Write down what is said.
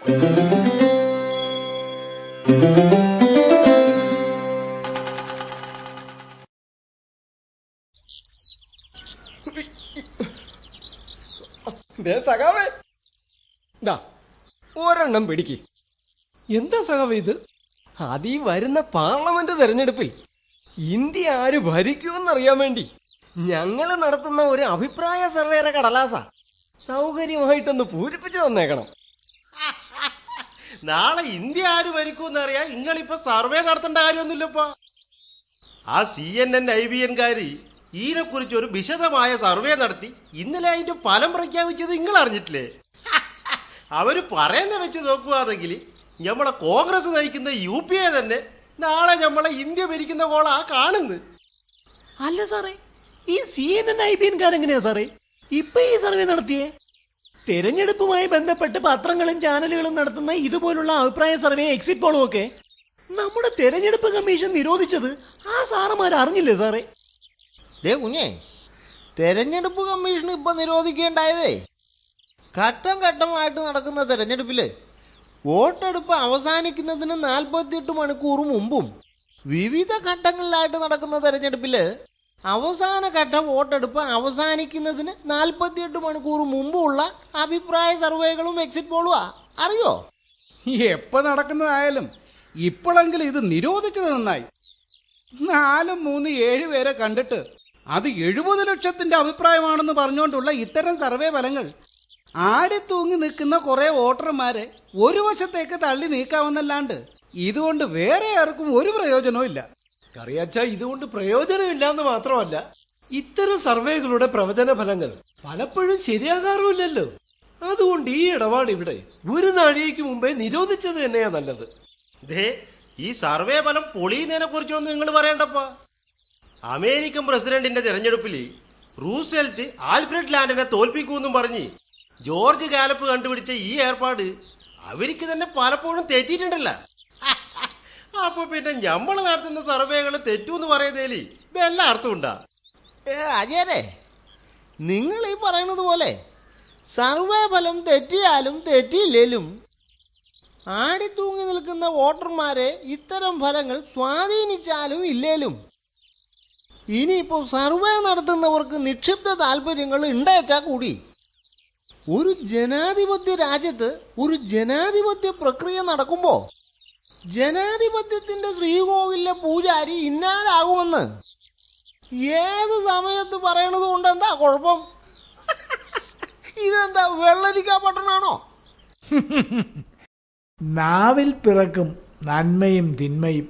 സഖാവേ ഒരെണ്ണം പിടിക്ക്. എന്താ സഖാവേ ഇത്? അതീ വരുന്ന പാർലമെന്റ് തെരഞ്ഞെടുപ്പിൽ ഇന്ത്യ ആര് ഭരിക്കുമെന്നറിയാൻ വേണ്ടി ഞങ്ങൾ നടത്തുന്ന ഒരു അഭിപ്രായ സർവേയുടെ കടലാസ സൗകര്യമായിട്ടൊന്ന് പൂരിപ്പിച്ചു തന്നേക്കണം. നാളെ ഇന്ത്യ ആര് ഭരിക്കുമെന്നറിയാൻ നിങ്ങളിപ്പോ സർവേ നടത്തേണ്ട കാര്യമൊന്നുമില്ലപ്പോ. ആ CNN IBN-കാര് ഇതിനെക്കുറിച്ച് ഒരു വിശദമായ സർവേ നടത്തി ഇന്നലെ അതിന്റെ ഫലം പ്രഖ്യാപിച്ചത് നിങ്ങൾ അറിഞ്ഞിട്ടില്ലേ? അവര് പറയുന്ന വെച്ച് നോക്കുകയാണെങ്കിൽ നമ്മളെ കോൺഗ്രസ് നയിക്കുന്ന UPA തന്നെ നാളെ നമ്മളെ ഇന്ത്യ ഭരിക്കുന്ന കോളാ കാണുന്നത്. അല്ല സാറേ, ഈ CNN IBN-കാരെങ്ങനെയാ സാറേ ഇപ്പൊ ഈ സർവേ നടത്തിയേ? തെരഞ്ഞെടുപ്പുമായി ബന്ധപ്പെട്ട് പത്രങ്ങളും ചാനലുകളും നടത്തുന്ന ഇതുപോലുള്ള അഭിപ്രായ സർവേ, എക്സിറ്റ് പോളും ഒക്കെ നമ്മുടെ തെരഞ്ഞെടുപ്പ് കമ്മീഷൻ നിരോധിച്ചത് ആ സാറന്മാർ അറിഞ്ഞില്ലേ സാറേ? കുഞ്ഞേ, തെരഞ്ഞെടുപ്പ് കമ്മീഷൻ ഇപ്പൊ നിരോധിക്കേണ്ടായതേ ഘട്ടം ഘട്ടമായിട്ട് നടക്കുന്ന തെരഞ്ഞെടുപ്പില് വോട്ടെടുപ്പ് അവസാനിക്കുന്നതിന് 48 മണിക്കൂർ മുമ്പും വിവിധ ഘട്ടങ്ങളിലായിട്ട് നടക്കുന്ന തെരഞ്ഞെടുപ്പില് അവസാന ഘട്ട വോട്ടെടുപ്പ് അവസാനിക്കുന്നതിന് 48 മണിക്കൂർ മുമ്പുള്ള അഭിപ്രായ സർവേകളും എക്സിറ്റ് പോളുവാ. അറിയോ? എപ്പോൾ നടക്കുന്നതായാലും ഇപ്പോഴെങ്കിലും ഇത് നിരോധിച്ചത് നന്നായി. 4, 3, 7 പേരെ കണ്ടിട്ട് അത് 70 ലക്ഷത്തിന്റെ അഭിപ്രായമാണെന്ന് പറഞ്ഞുകൊണ്ടുള്ള ഇത്തരം സർവേ ഫലങ്ങൾ ആടിത്തൂങ്ങി നിൽക്കുന്ന കുറെ വോട്ടർമാരെ ഒരു വശത്തേക്ക് തള്ളി നീക്കാമെന്നല്ലാണ്ട് ഇതുകൊണ്ട് വേറെ ആർക്കും ഒരു പ്രയോജനവും ഇല്ല. കറിയാച്ച, ഇതുകൊണ്ട് പ്രയോജനമില്ലാന്ന് മാത്രമല്ല, ഇത്തരം സർവേകളുടെ പ്രവചന ഫലങ്ങൾ പലപ്പോഴും ശരിയാകാറുമില്ലല്ലോ. അതുകൊണ്ട് ഈ ഇടപാട് ഇവിടെ ഒരു നാഴികയ്ക്ക് മുമ്പേ നിരോധിച്ചത് തന്നെയാ നല്ലത്. ഈ സർവേ ഫലം പൊളിയുന്നതിനെ കുറിച്ചൊന്നും നിങ്ങൾ പറയണ്ടപ്പാ. അമേരിക്കൻ പ്രസിഡന്റിന്റെ തെരഞ്ഞെടുപ്പിൽ റൂസ്വെൽറ്റ് ആൽഫ്രഡ് ലാൻഡിനെ തോൽപ്പിക്കൂന്നും പറഞ്ഞ് ജോർജ് ഗാലപ്പ് കണ്ടുപിടിച്ച ഈ ഏർപ്പാട് അവർക്ക് തന്നെ പലപ്പോഴും തെറ്റിയിട്ടുണ്ടല്ല. അപ്പൊ പിന്നെ നമ്മൾ നടത്തുന്ന സർവേകൾ തെറ്റൂന്ന് പറയുന്നതിൽ വല്ല അർത്ഥമുണ്ടാ? അജയരെ, നിങ്ങൾ ഈ പറയുന്നത് പോലെ സർവേ ഫലം തെറ്റിയാലും തെറ്റിയില്ലേലും ആടിത്തൂങ്ങി നിൽക്കുന്ന വോട്ടർമാരെ ഇത്തരം ഫലങ്ങൾ സ്വാധീനിച്ചാലും ഇല്ലേലും ഇനിയിപ്പോൾ സർവേ നടത്തുന്നവർക്ക് നിക്ഷിപ്ത താല്പര്യങ്ങൾ ഉണ്ടേച്ചാൽ കൂടി ഒരു ജനാധിപത്യ രാജ്യത്ത് ഒരു ജനാധിപത്യ പ്രക്രിയ നടക്കുമ്പോൾ ജനാധിപത്യത്തിന്റെ ശ്രീകോവിലെ പൂജാരി ഇന്നാലാകുമെന്ന് ഏത് സമയത്ത് പറയണത് കൊണ്ട് എന്താ കുഴപ്പം? ഇതെന്താ വെള്ളരിക്കാ പട്ടണാണോ? നാവിൽ പിറക്കും നന്മയും തിന്മയും.